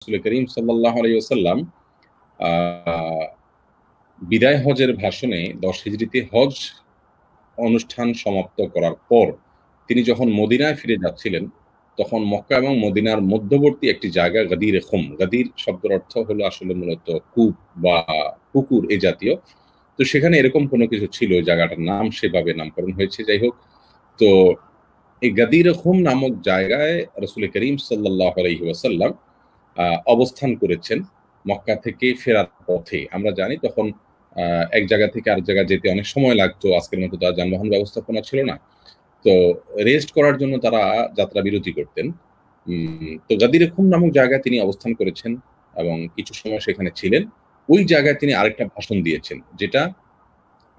রাসূল করিম সাল্লাল্লাহু আলাইহি ওয়াসাল্লাম আহ, বিদায় হজের ভাষণে 10 হিজরিতে হজ অনুষ্ঠান সমাপ্ত করার পর তিনি যখন মদিনায় ফিরে যাচ্ছিলেন, তখন মক্কা এবং মদিনার মধ্যবর্তী একটি জায়গা গাদির খুম, গাদির শব্দের অর্থ হলো আসলে মূলত কূপ বা পুকুর এ জাতীয়। তো সেখানে এরকম কোনো কিছু ছিল, ওই জায়গাটার নাম সেভাবে নামকরণ হয়েছে। যাই হোক, তো এই গাদির খুম নামক জায়গায় রাসূল করিম সাল্লাল্লাহু আলাইহি ওয়াসাল্লাম অবস্থান করেছেন মক্কা থেকে ফেরার পথে। আমরা জানি তখন এক জায়গা থেকে আরেক জায়গায় যেতে অনেক সময় লাগতো, আজকের মতো তার যানবাহন ব্যবস্থাপনা ছিল না। তো রেস্ট করার জন্য তারা যাত্রা বিরতি করতেন। তো গাদির খুম নামক জায়গায় তিনি অবস্থান করেছেন এবং কিছু সময় সেখানে ছিলেন। ওই জায়গায় তিনি আরেকটা ভাষণ দিয়েছেন, যেটা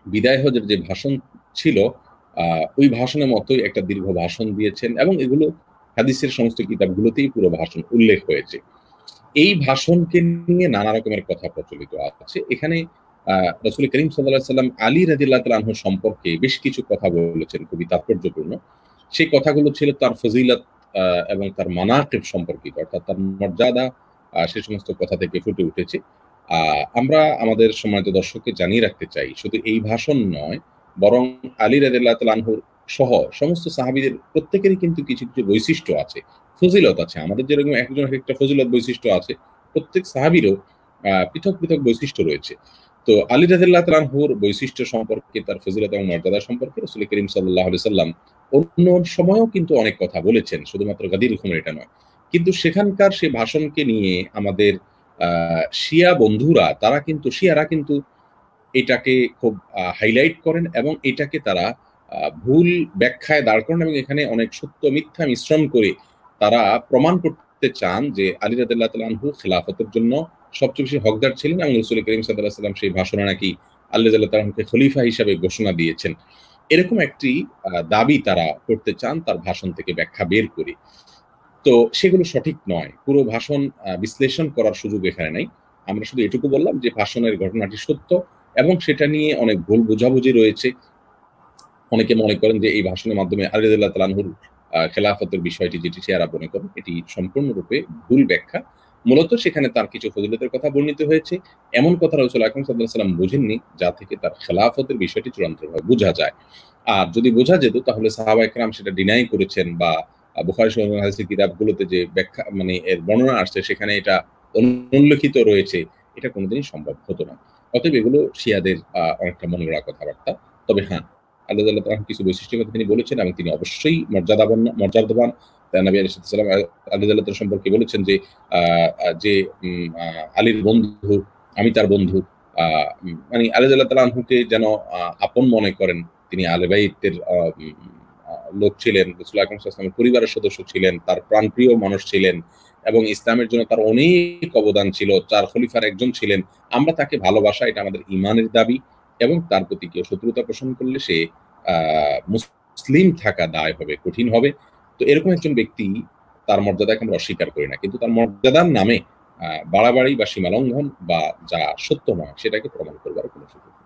বিদায় হজের যে ভাষণ ছিল, ওই ভাষণের মতোই একটা দীর্ঘ ভাষণ দিয়েছেন এবং এগুলো হাদিসের সমস্ত কিতাবগুলোতেই পুরো ভাষণ উল্লেখ হয়েছে। এই ভাষণকে নিয়ে নানা রকমের কথা প্রচলিত আছে। এখানে রাসূল করিম সাল্লাল্লাহু আলাইহি সাল্লাম আলী রাদিয়াল্লাহু তাআলা আনহু সম্পর্কে বেশ কিছু কথা বলেছেন, খুবই তাৎপর্যপূর্ণ। সেই কথাগুলো ছিল তার ফজিলত এবং তার মানাকিব সম্পর্কিত, অর্থাৎ তার মর্যাদা, সে সমস্ত কথা থেকে ফুটে উঠেছে। আমরা আমাদের সম্মানিত দর্শককে জানিয়ে রাখতে চাই, শুধু এই ভাষণ নয়, বরং আলী রাদিয়াল্লাহু তাআলা আনহুর সহ সমস্ত সাহাবীদের প্রত্যেকেরই কিন্তু কিছু, কিছু বৈশিষ্ট্য আছে, ফজিলত আছে। আমাদের যেরকম একজন একটা ফজিলত বৈশিষ্ট্য আছে, প্রত্যেক সাহাবীরও পৃথক, পৃথক বৈশিষ্ট্য রয়েছে। তো আলী রাদিয়াল্লাহু তাআলা আনহুর বৈশিষ্ট্য সম্পর্কে, তার ফজিলত এবং মর্যাদা সম্পর্কে রাসূল করিম সাল্লাল্লাহু আলাইহি সাল্লাম অন্য সময়েও কিন্তু অনেক কথা বলেছেন, শুধুমাত্র গাদির খুমের এটা নয়। কিন্তু সেখানকার সে ভাষণকে নিয়ে আমাদের শিয়া বন্ধুরা, শিয়ারা কিন্তু এটাকে খুব হাইলাইট করেন এবং এটাকে তারা ভুল ব্যাখ্যায় দাঁড় করেন এবং এখানে অনেক সত্য মিথ্যা মিশ্রণ করে তারা প্রমাণ করতে চান যে আলী রাদিয়াল্লাহু তাআলা আনহু খেলাফতের জন্য সবচেয়ে বেশি হকদার ছিলেন এবং রাসূল করিম সাল্লাল্লাহু আলাইহি ওয়াসাল্লাম সেই ভাষণে নাকি আলী রাদিয়াল্লাহু তাআলা আনহুকে খলিফা হিসেবে ঘোষণা দিয়েছেন। এরকম একটি দাবি তারা করতে চান তার ভাষণ থেকে ব্যাখ্যা বের করে। তো সেগুলো সঠিক নয়। পুরো ভাষণ বিশ্লেষণ করার সুযোগ এখানে নাই। আমরা শুধু এটুকু বললাম যে ভাষণের ঘটনাটি সত্য এবং সেটা নিয়ে অনেক ভুল বোঝাবুঝি রয়েছে। অনেকে মনে করেন যে এই ভাষণের মাধ্যমে আলী রাদিয়াল্লাহু তাআলা আনহুর খেলাফতের বিষয়টি, যেটি শিয়ারা মনে করেন, এটি সম্পূর্ণরূপে ভুল ব্যাখ্যা। মূলত সেখানে তার কিছু ফজিলতের কথা বর্ণিত হয়েছে। এমন কথা রাসূল আকরাম সাল্লাল্লাহু আলাইহি ওয়াসাল্লাম বোঝেননি যা থেকে তার খেলাফতের বিষয়টি চূড়ান্তভাবে বোঝা যায়। আর যদি বোঝা যেত তাহলে সাহাবা একরাম সেটা ডিনাই করেছেন, বা বুখারী শরীফ হাদিসের কিতাবগুলোতে যে ব্যাখ্যা মানে এর বর্ণনা আসছে সেখানে এটা অনুল্লেখিত রয়েছে, এটা কোনোদিনই সম্ভব হতো না। অতএব এগুলো শিয়াদের অনেকটা মন গড়া কথাবার্তা। তবে হ্যাঁ, আল্লাহ তাআলা তার কিছু বৈশিষ্ট্যের কথা তিনি বলেছেন এবং তিনি অবশ্যই মর্যাদাবান। নবী আলাইহিস সালাম আল্লাহ তাআলা সম্পর্কে বলেছেন যে যে আলীর বন্ধু, আমি তার বন্ধু। মানে আলী রাদিয়াল্লাহু তাআলা আনহুকে যেন আপন মনে করেন। তিনি আহলে বাইতের লোক ছিলেন, রাসূল আকরাম সাল্লাল্লাহু আলাইহি ওয়াসাল্লামের পরিবারের সদস্য ছিলেন, তার প্রাণপ্রিয় মানুষ ছিলেন এবং ইসলামের জন্য তার অনেক অবদান ছিল। ৪ খলিফার একজন ছিলেন। আমরা তাকে ভালোবাসা, এটা আমাদের ঈমানের দাবি এবং তার প্রতি কেউ শত্রুতা পোষণ করলে সে মুসলিম থাকা দায় হবে, কঠিন হবে। তো এরকম একজন ব্যক্তি, তার মর্যাদাকে আমরা অস্বীকার করি না। কিন্তু তার মর্যাদার নামে বাড়াবাড়ি বা সীমালঙ্ঘন বা যা সত্য নয় সেটাকে প্রমাণ করবার কোনো সুযোগ নেই।